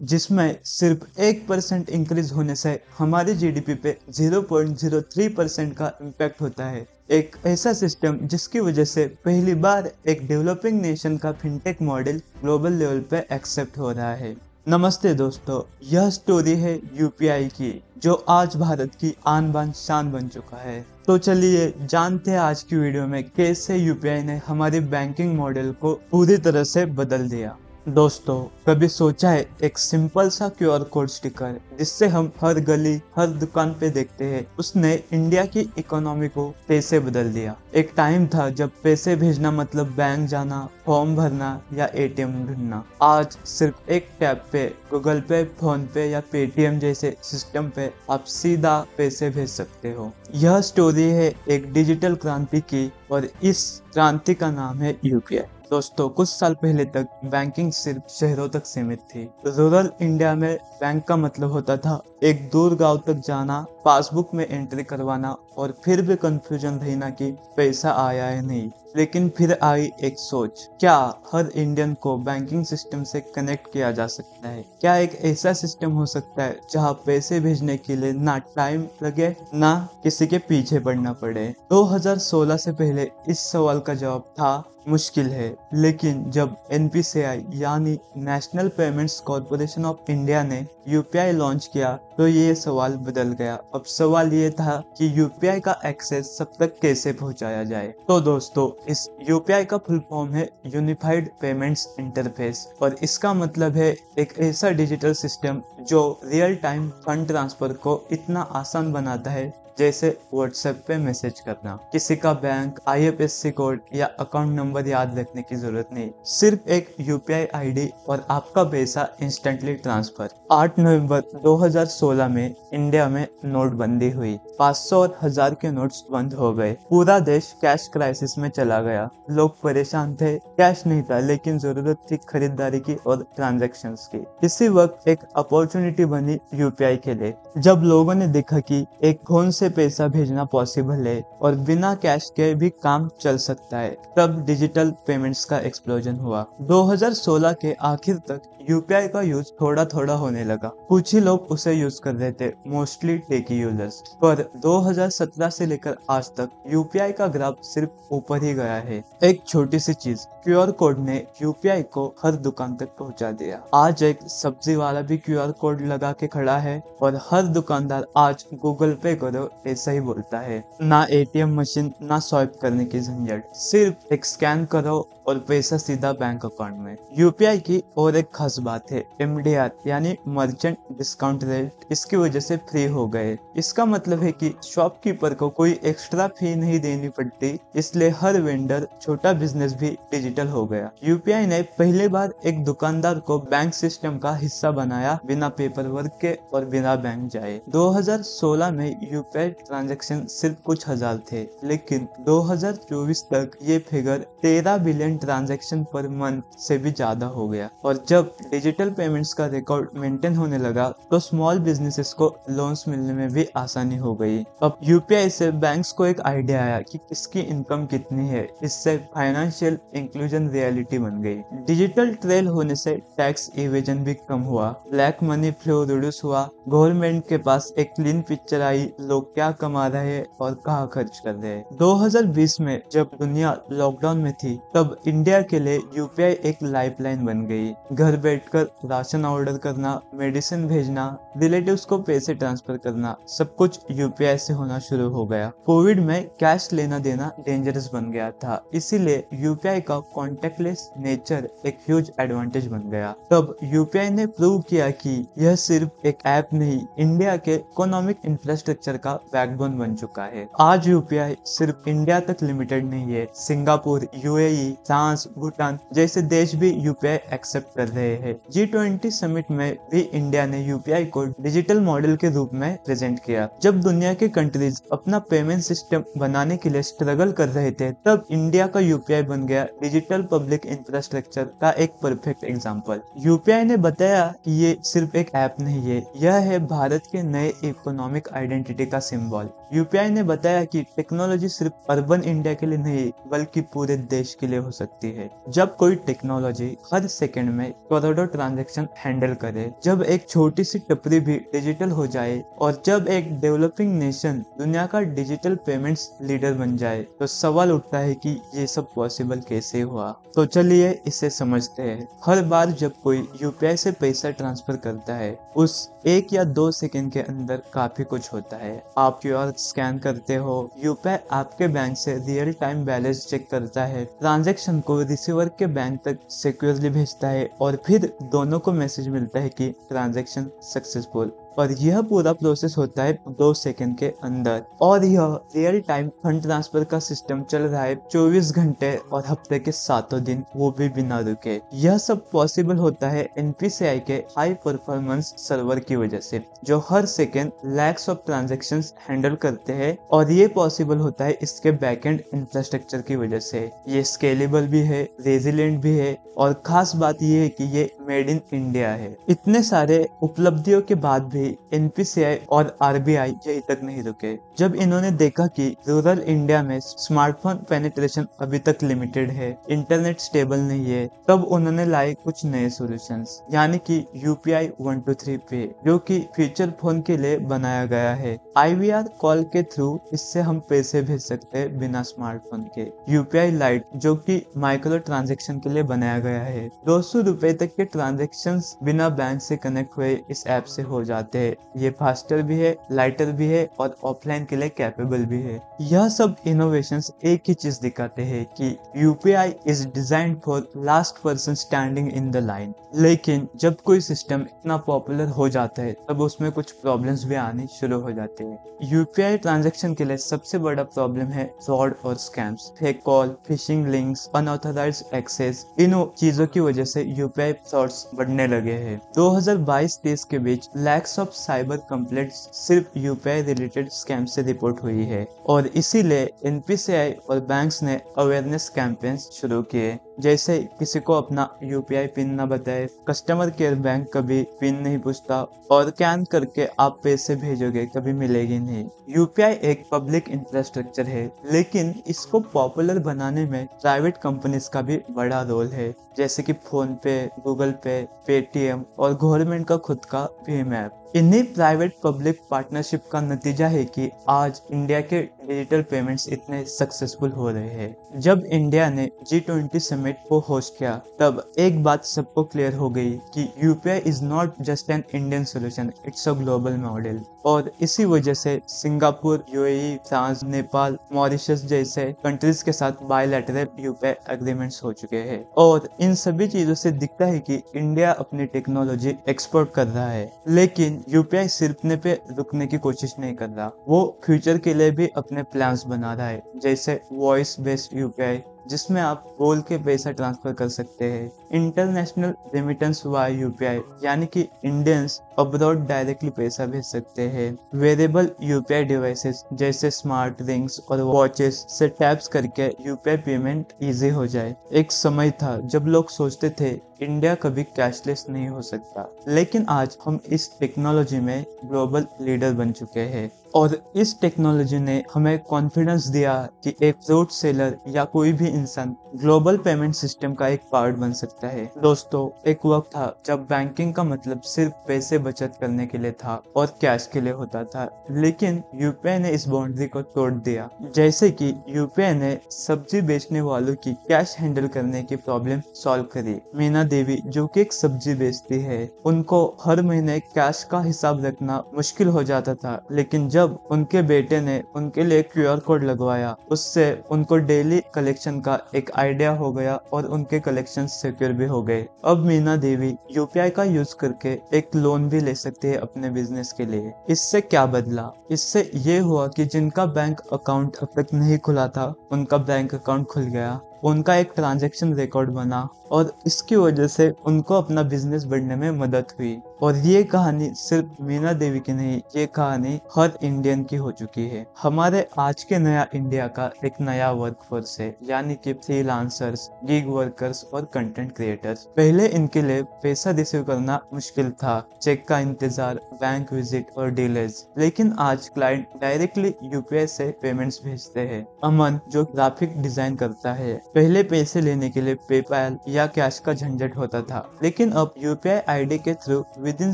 जिसमें सिर्फ 1% इंक्रीज होने से हमारी जीडीपी पे 0.03% का इम्पैक्ट होता है। एक ऐसा सिस्टम जिसकी वजह से पहली बार एक डेवलपिंग नेशन का फिनटेक मॉडल ग्लोबल लेवल पे एक्सेप्ट हो रहा है। नमस्ते दोस्तों, यह स्टोरी है यूपीआई की, जो आज भारत की आन बान शान बन चुका है। तो चलिए जानते हैं आज की वीडियो में कैसे यूपीआई ने हमारी बैंकिंग मॉडल को पूरी तरह से बदल दिया। दोस्तों, कभी सोचा है एक सिंपल सा क्यूआर कोड स्टिकर जिससे हम हर गली हर दुकान पे देखते हैं, उसने इंडिया की इकोनॉमी को कैसे बदल दिया। एक टाइम था जब पैसे भेजना मतलब बैंक जाना, फॉर्म भरना या एटीएम ढूंढना। आज सिर्फ एक टैप पे गूगल पे, फोन पे या पेटीएम जैसे सिस्टम पे आप सीधा पैसे भेज सकते हो। यह स्टोरी है एक डिजिटल क्रांति की और इस क्रांति का नाम है यूपीआई। दोस्तों, कुछ साल पहले तक बैंकिंग सिर्फ शहरों तक सीमित थी। रूरल इंडिया में बैंक का मतलब होता था एक दूर गांव तक जाना, पासबुक में एंट्री करवाना और फिर भी कंफ्यूजन रहना कि पैसा आया है नहीं। लेकिन फिर आई एक सोच, क्या हर इंडियन को बैंकिंग सिस्टम से कनेक्ट किया जा सकता है? क्या एक ऐसा सिस्टम हो सकता है जहां पैसे भेजने के लिए ना टाइम लगे ना किसी के पीछे पड़ना पड़े? 2016 से पहले इस सवाल का जवाब था मुश्किल है, लेकिन जब एनपीसीआई यानी national payments corporation of India ने यूपीआई लॉन्च किया तो ये सवाल बदल गया। अब सवाल ये था कि यूपीआई का एक्सेस सब तक कैसे पहुंचाया जाए। तो दोस्तों, इस यूपीआई का फुल फॉर्म है यूनिफाइड पेमेंट्स इंटरफेस और इसका मतलब है एक ऐसा डिजिटल सिस्टम जो रियल टाइम फंड ट्रांसफर को इतना आसान बनाता है जैसे व्हाट्सएप पे मैसेज करना। किसी का बैंक, आईएफएससी कोड या अकाउंट नंबर याद रखने की जरूरत नहीं, सिर्फ एक यूपीआई आईडी और आपका पैसा इंस्टेंटली ट्रांसफर। 8 नवंबर 2016 में इंडिया में नोटबंदी हुई। 500 और 1000 के नोट्स बंद हो गए। पूरा देश कैश क्राइसिस में चला गया। लोग परेशान थे, कैश नहीं था लेकिन जरूरत थी खरीदारी की और ट्रांजैक्शंस की। इसी वक्त एक अपॉर्चुनिटी बनी यूपीआई के लिए। जब लोगों ने देखा कि एक फोन से पैसा भेजना पॉसिबल है और बिना कैश के भी काम चल सकता है, तब डिजिटल पेमेंट्स का एक्सप्लोजन हुआ। 2016 के आखिर तक यूपीआई का यूज थोड़ा थोड़ा होने लगा। कुछ ही लोग उसे यूज कर रहे थे, मोस्टली टेकी यूजर्स। पर 2017 से लेकर आज तक यूपीआई का ग्राफ सिर्फ ऊपर ही गया है। एक छोटी सी चीज, क्यूआर कोड ने यूपीआई को हर दुकान तक पहुंचा दिया। आज एक सब्जी वाला भी क्यूआर कोड लगा के खड़ा है और हर दुकानदार आज गूगल पे करो ऐसा ही बोलता है। ना एटीएम मशीन, ना स्वाइप करने की झंझट, सिर्फ एक स्कैन करो और पैसा सीधा बैंक अकाउंट में। यूपीआई की और एक खास बात है एमडीआर यानी मर्चेंट डिस्काउंट रेट। इसकी वजह से फ्री हो गए। इसका मतलब है कि शॉपकीपर को कोई एक्स्ट्रा फी नहीं देनी पड़ती, इसलिए हर वेंडर, छोटा बिजनेस भी डिजिटल हो गया। यूपीआई ने पहली बार एक दुकानदार को बैंक सिस्टम का हिस्सा बनाया, बिना पेपर वर्क के और बिना बैंक जाए। 2016 में यूपीआई ट्रांजैक्शन सिर्फ कुछ हजार थे, लेकिन 2024 तक ये figure 13 billion transaction per month से भी ज्यादा हो गया। और जब डिजिटल पेमेंट्स का रिकॉर्ड मेंटेन होने लगा तो स्मॉल बिजनेसेस को लोन्स मिलने में भी आसानी हो गई। अब यूपीआई से बैंक्स को एक आइडिया आया कि इसकी इनकम कितनी है। इससे फाइनेंशियल इंक्लूजन रियलिटी बन गई। डिजिटल ट्रेल होने से टैक्स इवेजन भी कम हुआ, ब्लैक मनी फ्लो रिड्यूस हुआ, गवर्नमेंट के पास एक क्लीन पिक्चर आई, लोग क्या कमा रहे हैं और कहाँ खर्च कर रहे हैं। 2020 में जब दुनिया लॉकडाउन में थी, तब इंडिया के लिए यूपीआई एक लाइफलाइन बन गई। घर बैठकर राशन ऑर्डर करना, मेडिसिन भेजना, रिलेटिव्स को पैसे ट्रांसफर करना, सब कुछ यूपीआई से होना शुरू हो गया। कोविड में कैश लेना देना डेंजरस बन गया था, इसीलिए यूपीआई का कॉन्टेक्टलेस नेचर एक ह्यूज एडवांटेज बन गया। तब यूपीआई ने प्रूव किया कि यह सिर्फ एक ऐप नहीं, इंडिया के इकोनॉमिक इंफ्रास्ट्रक्चर का बैकबोन बन चुका है। आज यूपीआई सिर्फ इंडिया तक लिमिटेड नहीं है। सिंगापुर, यूएई, फ्रांस, भूटान जैसे देश भी यूपीआई एक्सेप्ट कर रहे हैं। G20 समिट में भी इंडिया ने यूपीआई को डिजिटल मॉडल के रूप में प्रेजेंट किया। जब दुनिया के कंट्रीज अपना पेमेंट सिस्टम बनाने के लिए स्ट्रगल कर रहे थे, तब इंडिया का यूपीआई बन गया डिजिटल पब्लिक इंफ्रास्ट्रक्चर का एक परफेक्ट एग्जांपल। यूपीआई ने बताया कि ये सिर्फ एक ऐप नहीं है, यह है भारत के नए इकोनॉमिक आइडेंटिटी का सिंबल। यूपीआई ने बताया कि टेक्नोलॉजी सिर्फ अर्बन इंडिया के लिए नहीं बल्कि पूरे देश के लिए हो सकती है। जब कोई टेक्नोलॉजी हर सेकंड में करोड़ों ट्रांजैक्शन हैंडल करे, जब एक छोटी सी टपरी भी डिजिटल हो जाए और जब एक डेवलपिंग नेशन दुनिया का डिजिटल पेमेंट्स लीडर बन जाए, तो सवाल उठता है कि ये सब पॉसिबल कैसे हुआ। तो चलिए इसे समझते हैं। हर बार जब कोई यूपीआई से पैसा ट्रांसफर करता है, उस 1 या 2 सेकंड के अंदर काफी कुछ होता है। आप क्यूआर स्कैन करते हो, यूपीआई आपके बैंक से रियल टाइम बैलेंस चेक करता है, ट्रांजैक्शन को रिसीवर के बैंक तक सिक्योरली भेजता है और फिर दोनों को मैसेज मिलता है कि ट्रांजैक्शन सक्सेसफुल। और यह पूरा प्रोसेस होता है 2 सेकंड के अंदर। और यह रियल टाइम फंड ट्रांसफर का सिस्टम चल रहा है 24 घंटे और हफ्ते के 7 दिन, वो भी बिना रुके। यह सब पॉसिबल होता है एनपीसीआई के हाई परफॉर्मेंस सर्वर की वजह से, जो हर second lakhs of transactions handle करते हैं। और ये पॉसिबल होता है इसके बैकएंड इंफ्रास्ट्रक्चर की वजह से। ये स्केलेबल भी है, रेजिलिएंट भी है और खास बात ये है कि ये मेड इन इंडिया है। इतने सारे उपलब्धियों के बाद भी एनपीसीआई और आरबीआई यहीं तक नहीं रुके। जब इन्होंने देखा कि रूरल इंडिया में स्मार्टफोन पेनिट्रेशन अभी तक लिमिटेड है, इंटरनेट स्टेबल नहीं है, तब उन्होंने लाए कुछ नए सॉल्यूशंस, यानी कि यूपीआई 123 पे, जो कि फीचर फोन के लिए बनाया गया है। आईवीआर कॉल के थ्रू इससे हम पैसे भेज सकते हैं बिना स्मार्टफोन के। यूपीआई लाइट, जो कि माइक्रो ट्रांजैक्शन के लिए बनाया गया है। 200 रुपए तक के ट्रांजैक्शन बिना बैंक से कनेक्ट हुए इस ऐप से हो जाते हैं। ये फास्टर भी है, लाइटर भी है और ऑफलाइन के लिए कैपेबल भी है। यह सब इनोवेशंस एक ही चीज दिखाते हैं कि UPI is designed for last person standing in the line. लेकिन जब कोई सिस्टम इतना पॉपुलर हो जाता है, तब उसमें कुछ प्रॉब्लम्स भी आनी शुरू हो जाते हैं। यूपीआई ट्रांजैक्शन के लिए सबसे बड़ा प्रॉब्लम है फ्रॉड और scams, fake call, phishing links, unauthorised access. इन चीजों की वजह से यूपीआई फ्रॉड्स बढ़ने लगे हैं। 2022-23 के बीच लैक्स ऑफ साइबर कंप्लेंट्स सिर्फ यूपीआई रिलेटेड स्कैम से रिपोर्ट हुई है और इसीलिए एनपीसीआई और बैंक्स ने अवेयरनेस कैंपेन्स शुरू किए, जैसे किसी को अपना यूपीआई पिन न बताए, कस्टमर केयर बैंक कभी पिन नहीं पूछता और स्कैन करके आप पैसे भेजोगे कभी मिलेगी नहीं। यूपीआई एक पब्लिक इंफ्रास्ट्रक्चर है, लेकिन इसको पॉपुलर बनाने में प्राइवेट कंपनीज का भी बड़ा रोल है, जैसे कि फोन पे, गूगल पे, पेटीएम और गवर्नमेंट का खुद का भीम ऐप। इन्हीं प्राइवेट पब्लिक पार्टनरशिप का नतीजा है कि आज इंडिया के डिजिटल पेमेंट्स इतने सक्सेसफुल हो रहे हैं। जब इंडिया ने G20 समिट को होस्ट किया, तब एक बात सबको क्लियर हो गई कि UPI is not just an Indian solution, it's a global model. और इसी वजह से Singapore, UAE, France, Nepal, Mauritius जैसे कंट्रीज के साथ बायलैटरल यूपीआई एग्रीमेंट्स हो चुके हैं। और इन सभी चीजों से दिखता है कि इंडिया अपनी टेक्नोलॉजी एक्सपोर्ट कर रहा है। लेकिन यूपीआई सिर्फ पे रुकने की कोशिश नहीं कर रहा, वो फ्यूचर के लिए भी अपने प्लान्स बना रहा है, जैसे वॉइस बेस्ड यूपीआई, जिसमें आप बोल के पैसा ट्रांसफर कर सकते हैं, इंटरनेशनल रेमिटेंस वाया यूपीआई, यानी कि इंडियंस अब्रॉड डायरेक्टली पैसा भेज सकते हैं, वेरिएबल यूपीआई डिवाइसेस जैसे स्मार्ट रिंग्स और वॉचेस से टैप्स करके यूपीआई पेमेंट इजी हो जाए। एक समय था जब लोग सोचते थे इंडिया कभी कैशलेस नहीं हो सकता, लेकिन आज हम इस टेक्नोलॉजी में ग्लोबल लीडर बन चुके हैं। और इस टेक्नोलॉजी ने हमें कॉन्फिडेंस दिया कि एक फ्रूट सेलर या कोई भी इंसान ग्लोबल पेमेंट सिस्टम का एक पार्ट बन सकता है। दोस्तों, एक वक्त था जब बैंकिंग का मतलब सिर्फ पैसे बचत करने के लिए था और कैश के लिए होता था, लेकिन यूपीआई ने इस बाउंड्री को तोड़ दिया। जैसे कि यूपीआई ने सब्जी बेचने वालों की कैश हैंडल करने की प्रॉब्लम सॉल्व करी। मीना देवी, जो कि एक सब्जी बेचती है, उनको हर महीने कैश का हिसाब रखना मुश्किल हो जाता था, लेकिन जब उनके बेटे ने उनके लिए क्यूआर कोड लगवाया, उससे उनको डेली कलेक्शन का एक आइडिया हो गया और उनके कलेक्शन सिक्योर भी हो गए। अब मीना देवी यूपीआई का यूज करके एक लोन भी ले सकती है अपने बिजनेस के लिए। इससे क्या बदला? इससे ये हुआ कि जिनका बैंक अकाउंट अब तक नहीं खुला था, उनका बैंक अकाउंट खुल गया। उनका एक ट्रांजैक्शन रिकॉर्ड बना और इसकी वजह से उनको अपना बिजनेस बढ़ने में मदद हुई। और ये कहानी सिर्फ मीना देवी की नहीं, ये कहानी हर इंडियन की हो चुकी है। हमारे आज के नया इंडिया का एक नया वर्कफोर्स है, यानी कि फ्रीलांसर्स, गिग वर्कर्स और कंटेंट क्रिएटर्स। पहले इनके लिए पैसा रिसीव करना मुश्किल था, चेक का इंतजार, बैंक विजिट और डिलेज। लेकिन आज क्लाइंट डायरेक्टली यूपीआई से पेमेंट्स भेजते हैं। अमन जो ग्राफिक डिजाइन करता है, पहले पैसे लेने के लिए पेपैल या कैश का झंझट होता था, लेकिन अब यूपीआई आईडी के थ्रू विद इन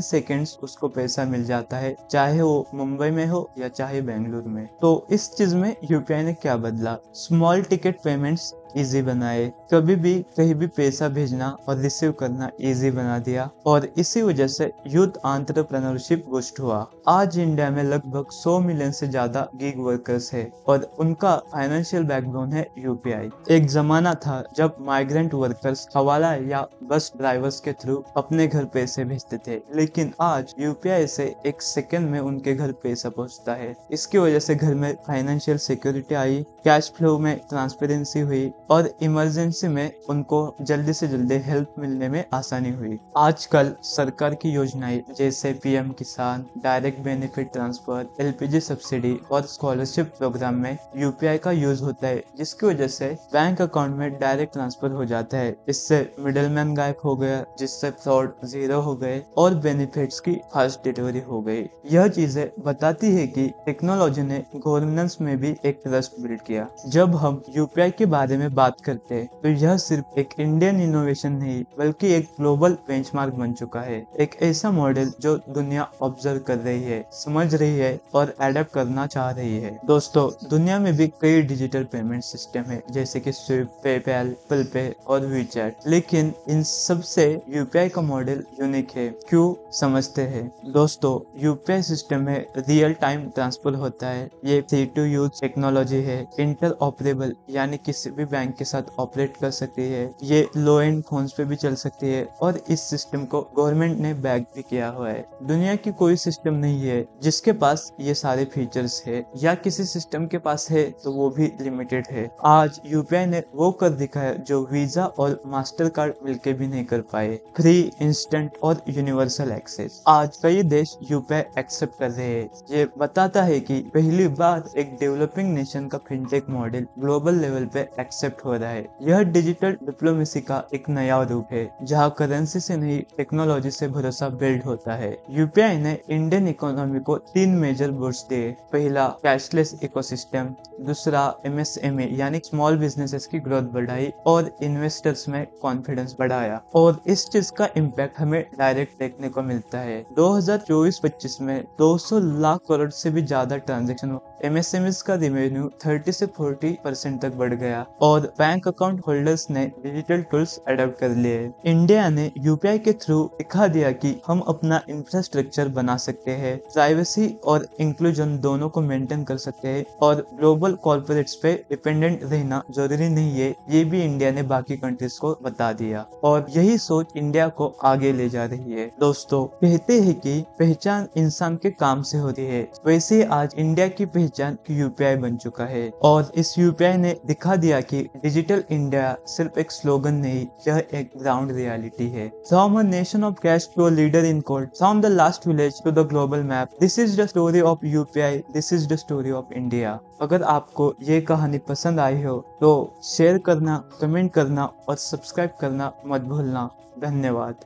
सेकेंड्स उसको पैसा मिल जाता है, चाहे वो मुंबई में हो या चाहे बेंगलुरु में। तो इस चीज में यूपीआई ने क्या बदला? स्मॉल टिकट पेमेंट्स इजी बनाए, कभी भी कहीं भी पैसा भेजना और रिसीव करना इजी बना दिया, और इसी वजह से यूथ एंटरप्रेन्योरशिप बूस्ट हुआ। आज इंडिया में लगभग 100 मिलियन से ज्यादा गिग वर्कर्स है और उनका फाइनेंशियल बैकबोन है यूपीआई। एक जमाना था जब माइग्रेंट वर्कर्स हवाला या बस ड्राइवर्स के थ्रू अपने घर पैसे भेजते थे, लेकिन आज यूपीआई से एक सेकंड में उनके घर पैसा पहुंचता है। इसकी वजह से घर में financial security I, cash flow में ट्रांसपेरेंसी हुई और इमरजेंसी में उनको जल्दी से जल्दी हेल्प मिलने में आसानी हुई। आजकल सरकार की योजनाएं जैसे पीएम किसान, direct benefit transfer, LPG subsidy और स्कॉलरशिप प्रोग्राम में यूपीआई का यूज होता है, जिसकी वजह से बैंक अकाउंट में डायरेक्ट ट्रांसफर हो जाता है। इससे मिडलमैन गायब हो गया, जिससे फ्रॉड जीरो हो गए और बेनिफिट्स की फास्ट डिलीवरी हो गई। यह चीजें बताती है कि टेक्नोलॉजी ने गवर्नेंस में भी एक ट्रस्ट बिल्ड किया। जब हम यूपीआई के बारे में बात करते हैं तो यह सिर्फ एक इंडियन इनोवेशन नहीं, बल्कि एक ग्लोबल बेंचमार्क बन चुका है। एक ऐसा मॉडल जो दुनिया ऑब्जर्व कर रही है, समझ रही है और एडेप्ट करना चाह रही है। दोस्तों, दुनिया में भी कई डिजिटल पेमेंट सिस्टम है, जैसे कि स्विफ्ट, पेपैल, एप्पल पे और वीचैट, लेकिन इन सब से यूपीआई का मॉडल यूनिक है। क्यों? समझते हैं। दोस्तों, यूपीआई सिस्टम में रियल टाइम ट्रांसफर होता है, ये फ्री टू यूज टेक्नोलॉजी है, इंटर ऑपरेबल यानी किसी भी बैंक के साथ ऑपरेट कर सकती है, ये लो एंड फोन्स पे भी चल सकती है और इस सिस्टम को गवर्नमेंट ने बैक भी किया हुआ है। दुनिया की कोई सिस्टम नहीं है जिसके पास ये सारे फीचर्स है, या किसी सिस्टम के पास है तो वो भी लिमिटेड है। आज यूपीआई ने वो कर दिखाया जो वीजा और मास्टर कार्ड मिलके भी नहीं कर पाए, फ्री, इंस्टेंट और यूनिवर्सल एक्सेस। आज कई देश यूपीआई एक्सेप्ट कर रहे हैं। ये बताता है कि पहली बार एक डेवलपिंग नेशन का फिनटेक मॉडल ग्लोबल लेवल पे एक्सेप्ट हो रहा है। यह डिजिटल डिप्लोमेसी का एक नया रूप है, जहां करेंसी से नहीं टेक्नोलॉजी से भरोसा बिल्ड होता है। यूपीआई ने इंडियन इकोनॉमी को 3 मेजर बूस्ट दिए। पहला, कैशलेस इकोसिस्टम, दूसरा एमएसएमई यानी स्मॉल बिजनेसेस की ग्रोथ बढ़ाई और इन्वेस्टर्स में कॉन्फिडेंस बढ़ाया, और इस चीज का इम्पैक्ट हमें डायरेक्ट देखने को मिलता है। 2024-25 में 200 लाख करोड़ से भी ज्यादा ट्रांजैक्शन, एमएसएमईज का रेवेन्यू 30 से 40% तक बढ़ गया और बैंक अकाउंट होल्डर्स ने डिजिटल टूल्स अडॉप्ट कर लिए। इंडिया ने यूपीआई के थ्रू दिखा दिया कि हम अपना इंफ्रास्ट्रक्चर बना सकते हैं, प्राइवेसी और इंक्लूजन दोनों को मेंटेन कर सकते हैं, और ग्लोबल कॉर्पोरेट्स पे डिपेंडेंट रहना जरूरी नहीं है, ये भी इंडिया ने बाकी कंट्रीज को बता दिया, और यही सोच इंडिया को आगे ले जा रही है। दोस्तों, कहते हैं कि पहचान इंसान के काम से होती है, वैसे आज इंडिया की पहचान यूपीआई बन चुका है, और इस यूपीआई ने दिखा दिया कि डिजिटल इंडिया सिर्फ एक स्लोगन नहीं, यह एक ग्राउंड रियलिटी है। From a nation of cash to a leader in code, from the last village to the global map, this is the story of UPI, this is the story of India। अगर आपको ये कहानी पसंद आई हो तो share करना, comment करना और सब्सक्राइब करना मत भूलना। धन्यवाद।